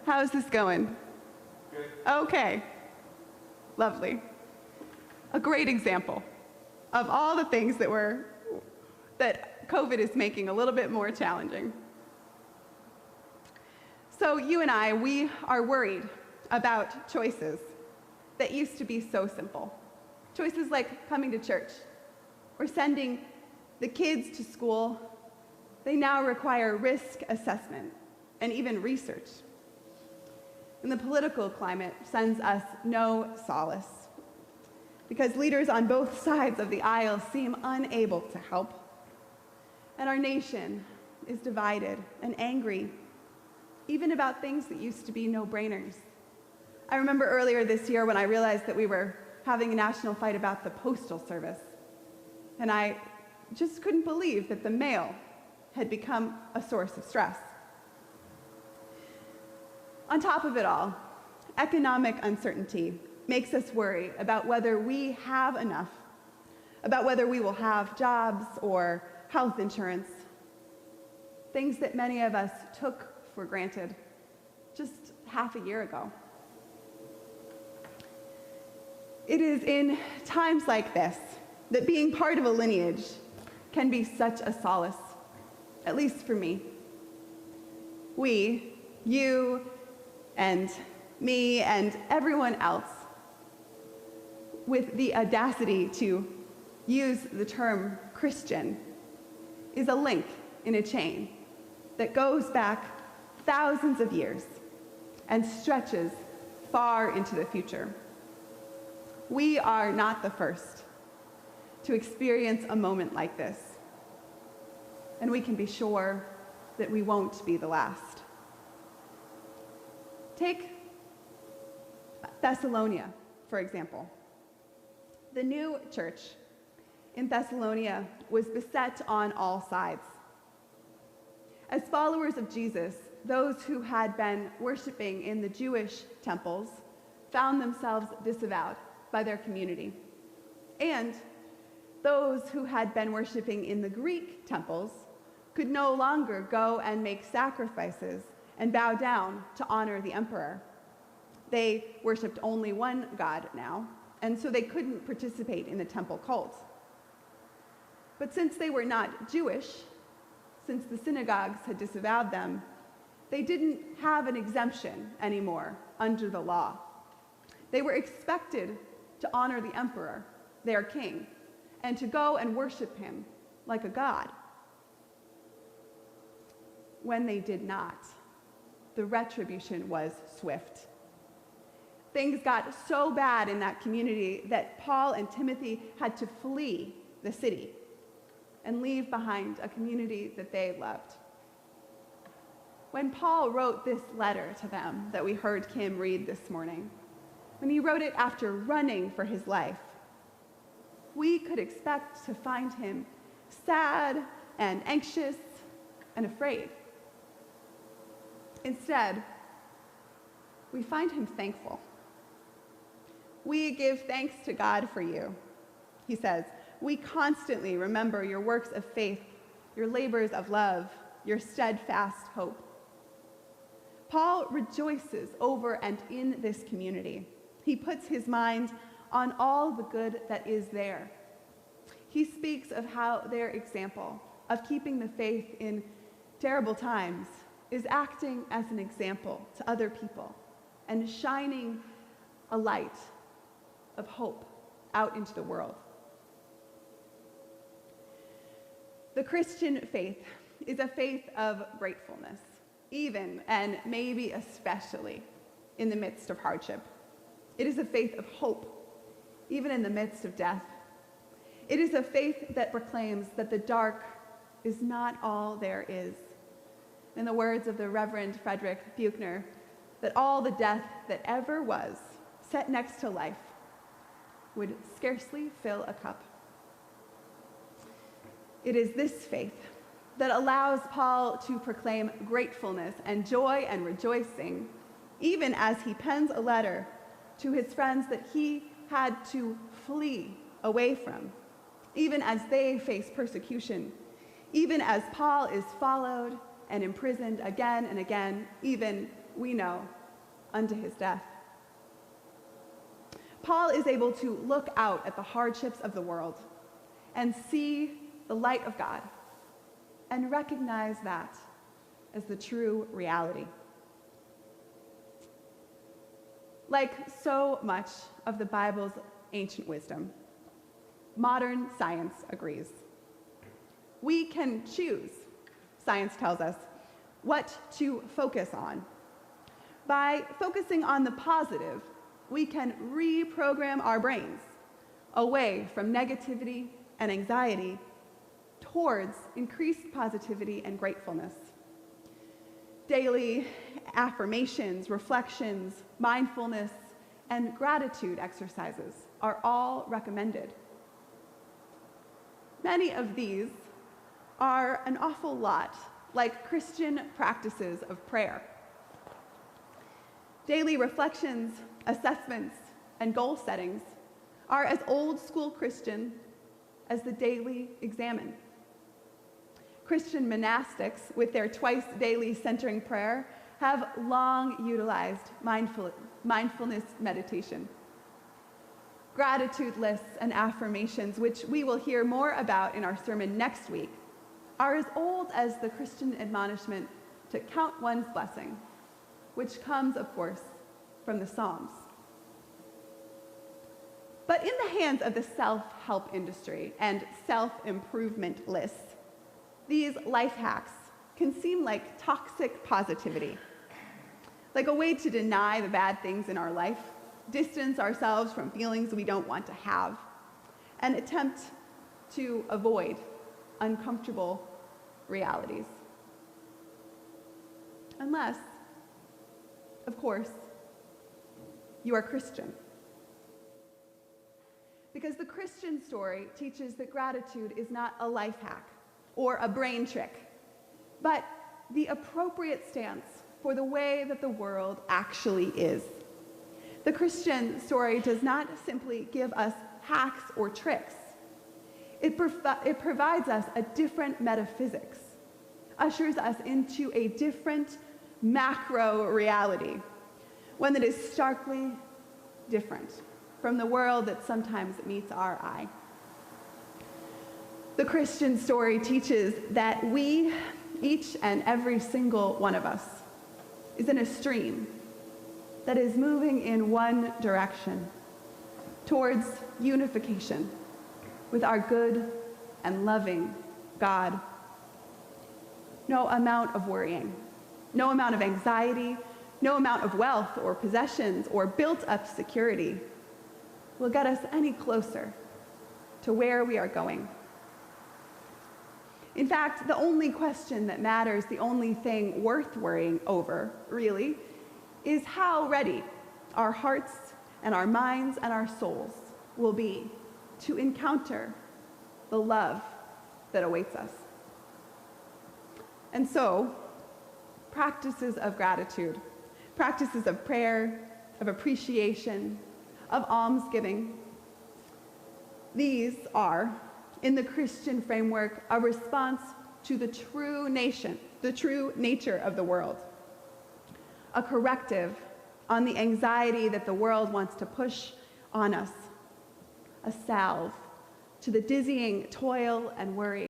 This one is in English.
How's this going? Good. Okay. Lovely. A great example of all the things that COVID is making a little bit more challenging. So you and I, we are worried about choices that used to be so simple. Choices like coming to church or sending the kids to school. They now require risk assessment and even research. And the political climate sends us no solace because leaders on both sides of the aisle seem unable to help. And our nation is divided and angry, even about things that used to be no-brainers. I remember earlier this year when I realized that we were having a national fight about the Postal Service. And I just couldn't believe that the mail had become a source of stress. On top of it all, economic uncertainty makes us worry about whether we have enough, about whether we will have jobs or health insurance, things that many of us took for granted just half a year ago. It is in times like this that being part of a lineage can be such a solace, at least for me. We, you and me and everyone else, with the audacity to use the term Christian, is a link in a chain that goes back thousands of years and stretches far into the future. We are not the first to experience a moment like this, and we can be sure that we won't be the last. Take Thessalonia, for example. The new church in Thessalonia was beset on all sides. As followers of Jesus, those who had been worshiping in the Jewish temples found themselves disavowed by their community. And those who had been worshiping in the Greek temples could no longer go and make sacrifices and bow down to honor the emperor. They worshiped only one god now, and so they couldn't participate in the temple cult. But since they were not Jewish, since the synagogues had disavowed them, they didn't have an exemption anymore under the law. They were expected to honor the emperor, their king, and to go and worship him like a god. When they did not, the retribution was swift. Things got so bad in that community that Paul and Timothy had to flee the city and leave behind a community that they loved. When Paul wrote this letter to them that we heard Kim read this morning, when he wrote it after running for his life, we could expect to find him sad and anxious and afraid. Instead, we find him thankful. We give thanks to God for you, he says. We constantly remember your works of faith, your labors of love, your steadfast hope. Paul rejoices over and in this community. He puts his mind on all the good that is there. He speaks of how their example of keeping the faith in terrible times is acting as an example to other people and shining a light of hope out into the world. The Christian faith is a faith of gratefulness, even and maybe especially in the midst of hardship. It is a faith of hope, even in the midst of death. It is a faith that proclaims that the dark is not all there is. In the words of the Reverend Frederick Buechner, that all the death that ever was set next to life would scarcely fill a cup. It is this faith that allows Paul to proclaim gratefulness and joy and rejoicing, even as he pens a letter to his friends that he had to flee away from, even as they face persecution, even as Paul is followed and imprisoned again and again, even we know, unto his death. Paul is able to look out at the hardships of the world and see the light of God and recognize that as the true reality. Like so much of the Bible's ancient wisdom, modern science agrees. We can choose, science tells us, what to focus on. By focusing on the positive, we can reprogram our brains away from negativity and anxiety towards increased positivity and gratefulness. Daily affirmations, reflections, mindfulness, and gratitude exercises are all recommended. Many of these are an awful lot like Christian practices of prayer. Daily reflections, assessments, and goal settings are as old school Christian as the daily examen. Christian monastics, with their twice daily centering prayer, have long utilized mindfulness meditation. Gratitude lists and affirmations, which we will hear more about in our sermon next week, are as old as the Christian admonishment to count one's blessing, which comes, of course, from the Psalms. But in the hands of the self-help industry and self-improvement lists, these life hacks can seem like toxic positivity, like a way to deny the bad things in our life, distance ourselves from feelings we don't want to have, and attempt to avoid uncomfortable realities. Unless, of course, you are Christian. Because the Christian story teaches that gratitude is not a life hack or a brain trick, but the appropriate stance for the way that the world actually is. The Christian story does not simply give us hacks or tricks. It provides us a different metaphysics, ushers us into a different macro reality, one that is starkly different from the world that sometimes meets our eye. The Christian story teaches that we, each and every single one of us, is in a stream that is moving in one direction, towards unification with our good and loving God. No amount of worrying, no amount of anxiety, no amount of wealth or possessions or built-up security will get us any closer to where we are going. In fact, the only question that matters, the only thing worth worrying over, really, is how ready our hearts and our minds and our souls will be to encounter the love that awaits us. And so, practices of gratitude, practices of prayer, of appreciation, of almsgiving, these are, in the Christian framework, a response to the true nature of the world, a corrective on the anxiety that the world wants to push on us, a salve to the dizzying toil and worry